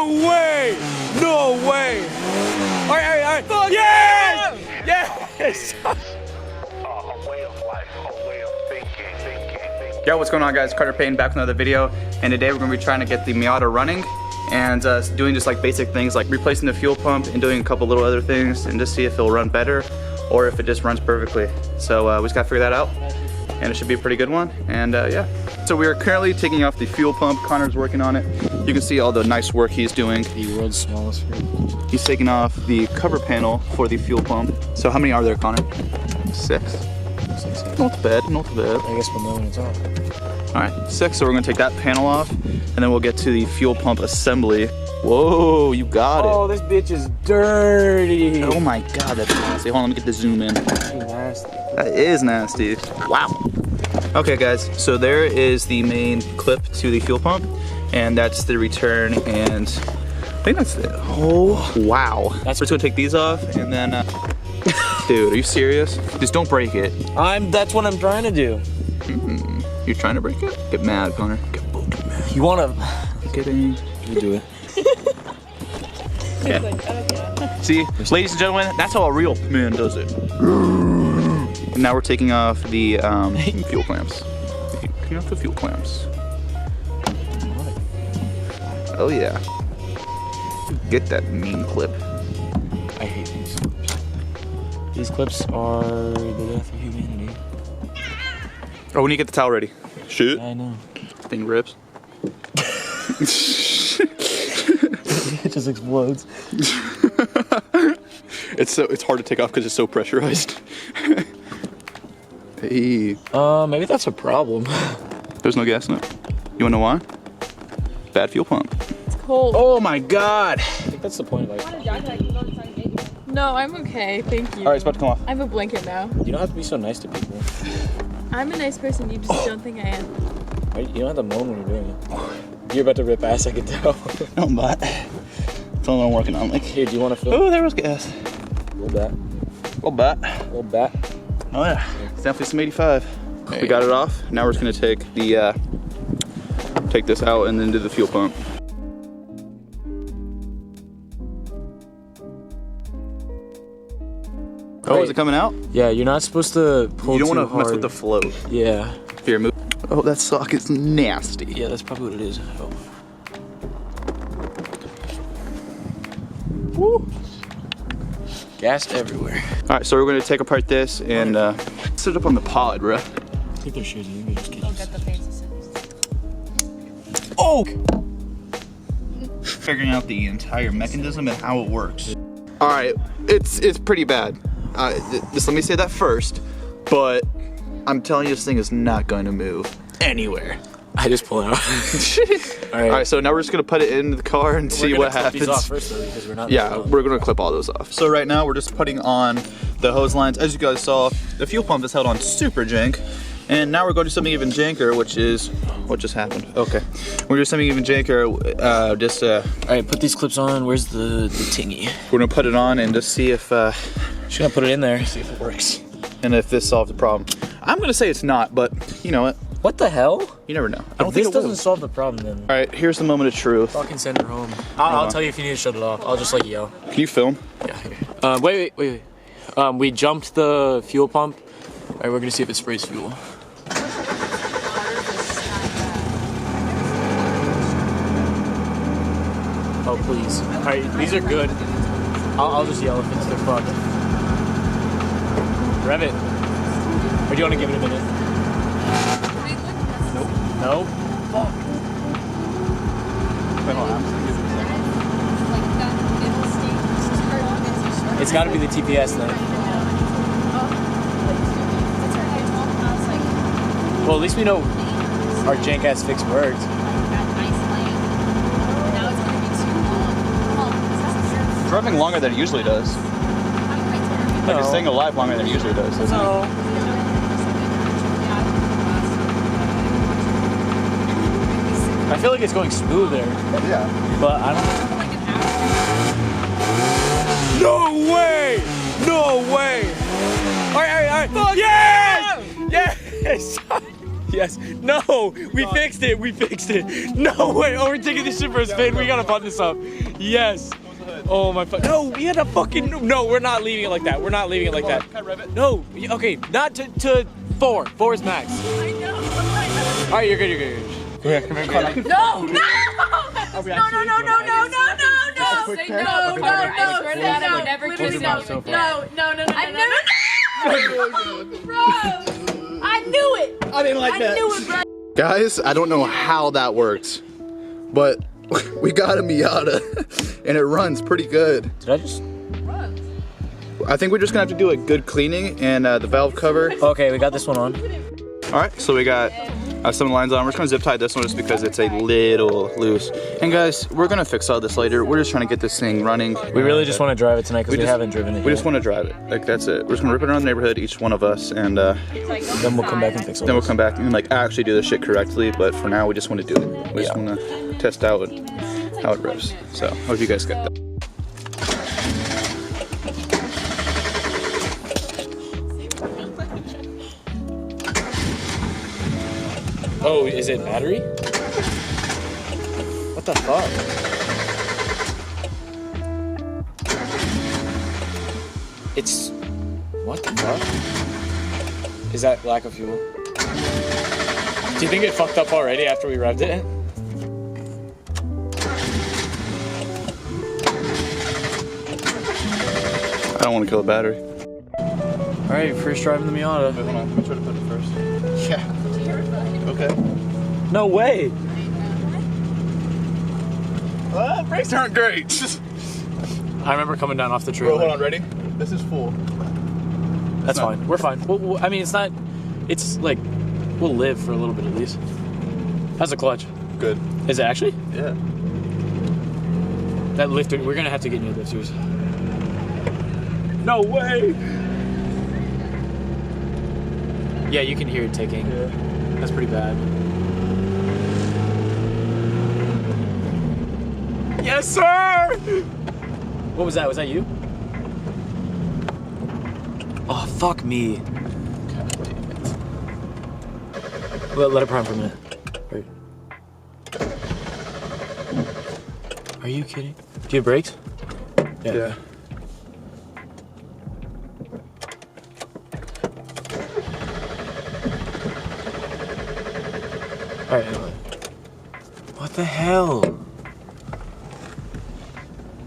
No way! No way! Alright. Fuck yes! Yes! A way of life, a way of thinking. Yo, what's going on, guys? Carter Payne back with another video, and today we're going to be trying to get the Miata running and doing just like basic things like replacing the fuel pump and doing a couple little other things and just see if it'll run better or if it just runs perfectly. So we just got to figure that out, and it should be a pretty good one. And yeah. So we are currently taking off the fuel pump. Connor's working on it. You can see all the nice work he's doing. The world's smallest fuel. He's taking off the cover panel for the fuel pump. So how many are there, Connor? 6? Not bad, not bad. I guess we'll know when it's off. All right, 6, so we're gonna take that panel off, and then we'll get to the fuel pump assembly. Whoa, you got it. Oh, this bitch is dirty. Oh my God, that's nasty. Hold on, let me get the zoom in. That's nasty. That is nasty. Wow. Okay, guys, so there is the main clip to the fuel pump, and that's the return, and I think that's it. Oh, wow. We're just gonna take these off, and then, dude, are you serious? Just don't break it. That's what I'm trying to do. You're trying to break it? Get mad, Connor. Get fucking mad. You wanna? Kidding. You do it. Yeah. See, ladies and gentlemen, that's how a real man does it. And now we're taking off the fuel clamps. Taking off the fuel clamps. Oh yeah. Get that mean clip. I hate these clips. These clips are the death of humanity. Oh, when you get the towel ready. Shit. I know. Thing rips. It just explodes. It's hard to take off because it's so pressurized. Hey. Maybe that's a problem. There's no gas in it. You wanna know why? Bad fuel pump. It's cold. Oh my God. I think that's the point of life. No, I'm okay, thank you. All right, it's about to come off. I have a blanket now. You don't have to be so nice to people. I'm a nice person, you just don't think I am. Right? You don't have to moan when you're doing it. You're about to rip ass, I can tell. No, I'm not. That's all I'm working on. Like, Here, do you want to film? oh, there was gas. A little bat. Little bat. A little bat. Oh yeah, it's definitely some 85. We got it off. Now we're just gonna take the take this out and then do the fuel pump. Oh, is it coming out? Yeah, you're not supposed to pull You don't too want to mess hard. with the float. Yeah. Here, move. Oh, that socket's nasty. Yeah, that's probably what it is. Oh. Woo. Gas everywhere. All right, so we're gonna take apart this and sit it up on the pod, bruh. I think they're shitty. You just I'll get the fancy scissors. Oh! Figuring out the entire mechanism and how it works. All right, it's pretty bad. Just let me say that first, but I'm telling you, this thing is not going to move anywhere. I just pull it out. All right, so now we're just gonna put it in the car and see what happens. These off first, though, because we're not. Yeah, we're gonna clip all those off. So right now we're just putting on the hose lines. As you guys saw, the fuel pump is held on super jank. And now we're going to do something even janker, which is, what just happened? Okay. We're doing something even janker, All right, put these clips on. Where's the tingy? we're gonna put it on and just see if, Just gonna put it in there. See if it works. and if this solves the problem. I'm gonna say it's not, but you know what? What the hell? You never know. I If don't this think it will. doesn't solve the problem, then All right, here's the moment of truth. fucking send her home. I'll tell you if you need to shut it off. I'll just like yell. Can you film? Yeah. Here. Wait. We jumped the fuel pump. All right, we're gonna see if it sprays fuel. Oh please. All right, these are good. I'll just yell if it's they're fucked. Rev it. Or do you want to give it a minute? Nope. No. Fuck. It's got to be the TPS then. Well, at least we know our jank ass fix worked. It's rubbing longer than it usually does. Like it's staying alive longer than it usually does, doesn't it? I feel like it's going smoother. Yeah. But I don't. No way! No way! Alright. Fuck yes! Yes! Yes. No, we fixed it. We fixed it. No way. Oh, we're taking this shit for a spin. We gotta button this up. Yes. Oh my fuck. No, we had a fucking. No, we're not leaving it like that. We're not leaving it like that. Can I rev it? No. Okay, not to 4. 4 is max. I know. All right, you're good. You're good. You're good. No, no, no, no, no, no, no, no, no, no. Say no, no, no, say no. Never kiss no. No, no, no, no, no, no. Bro, I knew it. I didn't like that. I knew it, bro. Guys, I don't know how that works, but we got a Miata and it runs pretty good. Did I just? I think we're just gonna have to do a good cleaning and the valve cover. Okay, we got this one on. All right, so we got some lines on. We're just gonna zip tie this one just because it's a little loose. And guys, we're gonna fix all this later. We're just trying to get this thing running. We really just want to drive it tonight because we haven't driven it We yet. just want to drive it. Like, that's it. We're just gonna rip it around the neighborhood, each one of us, and Then we'll come back and fix it. then we'll come back and like actually do this shit correctly. But for now, we just want to do it. We just want to test out how it rips. So, hope you guys get that. Oh, is it battery? What the fuck? It's... What the fuck? Is that lack of fuel? Do you think it fucked up already after we revved it? I don't want to kill the battery. Alright, first driving the Miata. Hold on, let me try to put it first. Yeah. Okay. No way! Brakes aren't great. I remember coming down off the trail. Bro, hold on, ready? This is full. That's fine. We're fine. I mean, it's not... It's like... We'll live for a little bit at least. How's the clutch? Good. Is it actually? Yeah. That lifter... We're gonna have to get new lifters. No way! Yeah, you can hear it ticking. Yeah. That's pretty bad. Yes, sir! What was that? Was that you? Oh, fuck me. God damn it. Let it prime for a minute. Wait. Are you kidding? Do you have brakes? Yeah. Alright, what the hell?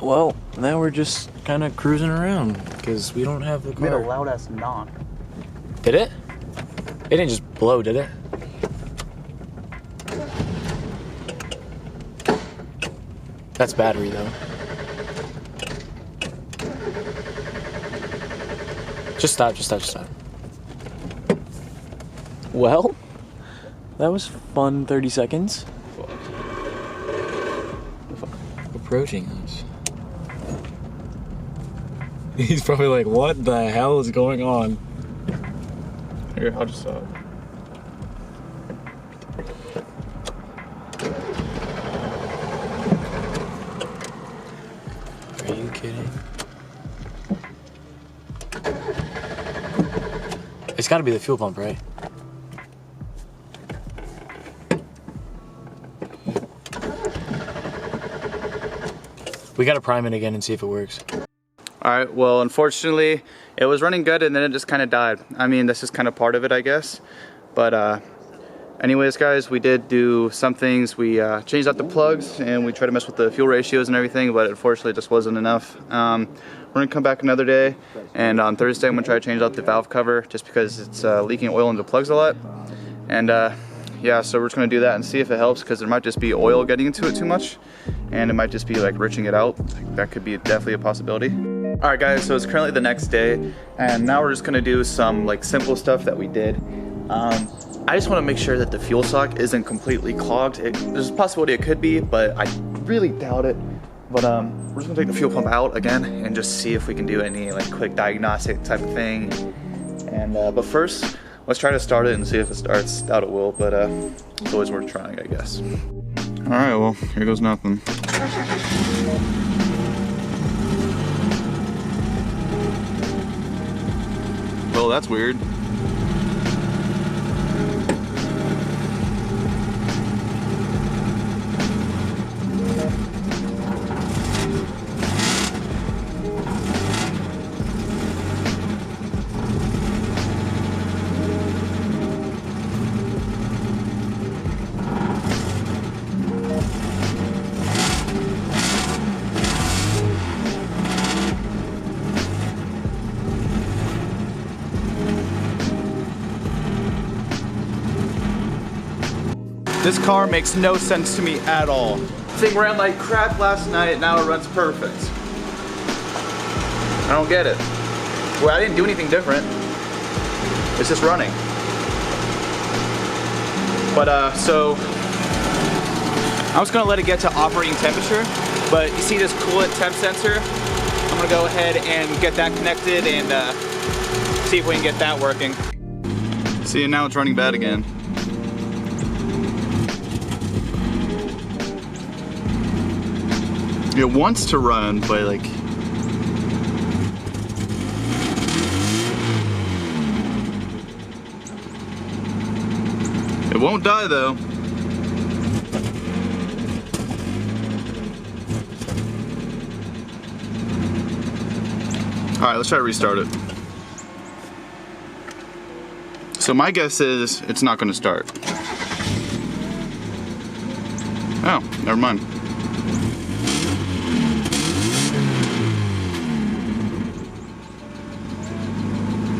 Well, now we're just kind of cruising around because we don't have the car. Made a loud ass knock. Did it? It didn't just blow, did it? That's battery though. Just stop, just stop, just stop. Well, that was fun 30 seconds. Approaching us. He's probably like, what the hell is going on? Here, I'll just Are you kidding? It's gotta be the fuel pump, right? We gotta prime it again and see if it works. Alright, well, unfortunately, it was running good and then it just kind of died. I mean, this is kind of part of it, I guess. But anyways, guys, we did do some things. We changed out the plugs and we tried to mess with the fuel ratios and everything, but unfortunately it just wasn't enough. We're gonna come back another day, and on Thursday I'm gonna try to change out the valve cover just because it's leaking oil into the plugs a lot. And yeah, so we're just gonna do that and see if it helps, because there might just be oil getting into it too much, and it might just be like riching it out. That could be definitely a possibility. All right, guys, so it's currently the next day, and now we're just gonna do some like simple stuff that we did. I just want to make sure that the fuel sock isn't completely clogged. There's a possibility it could be, but I really doubt it. But we're just gonna take the fuel pump out again and just see if we can do any like quick diagnostic type of thing. And but first, let's try to start it and see if it starts. Doubt it will, but it's always worth trying, I guess. All right, well, here goes nothing. Well, that's weird. This car makes no sense to me at all. Thing ran like crap last night, now it runs perfect. I don't get it. Well, I didn't do anything different. It's just running. But so, I was gonna let it get to operating temperature, but you see this coolant temp sensor? I'm gonna go ahead and get that connected and see if we can get that working. See, now it's running bad again. It wants to run, but like, it won't die though. All right, let's try to restart it. So my guess is it's not going to start. Oh, never mind.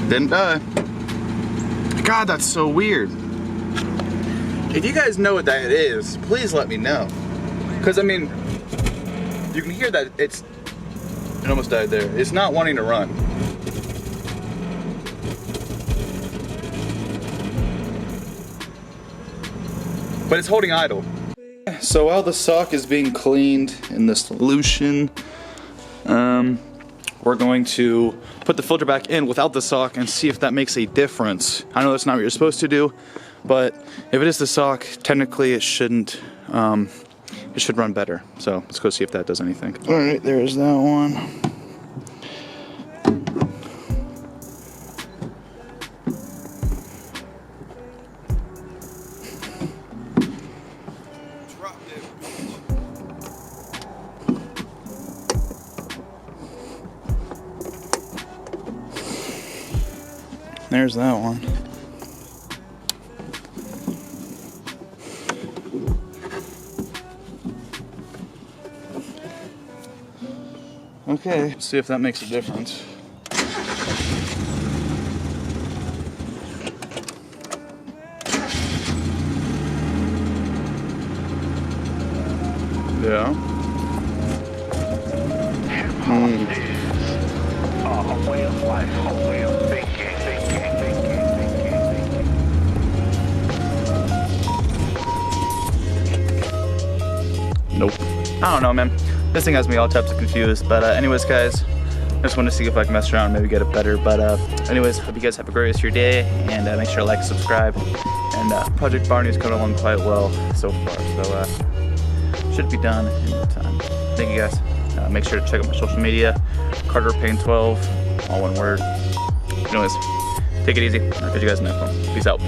Didn't die. God, that's so weird. If you guys know what that is, please let me know. Because I mean, you can hear that it almost died there. It's not wanting to run. But it's holding idle. So while the sock is being cleaned in the solution, we're going to put the filter back in without the sock and see if that makes a difference. I know that's not what you're supposed to do, but if it is the sock, technically it shouldn't, it should run better. So let's go see if that does anything. All right, there's that one. There's that one. Okay, let's see if that makes a difference. Yeah. A way of life, a way of thinking. Nope. I don't know, man. This thing has me all types of confused. But anyways, guys, I just want to see if I can mess around and maybe get it better. But anyways, hope you guys have a great rest of your day. And make sure to like, subscribe. And Project Barney is coming along quite well so far. So should be done in no time. Thank you guys. Make sure to check out my social media. Carter Payne 12, all one word. Anyways, take it easy. I'll catch you guys in the next one. Peace out.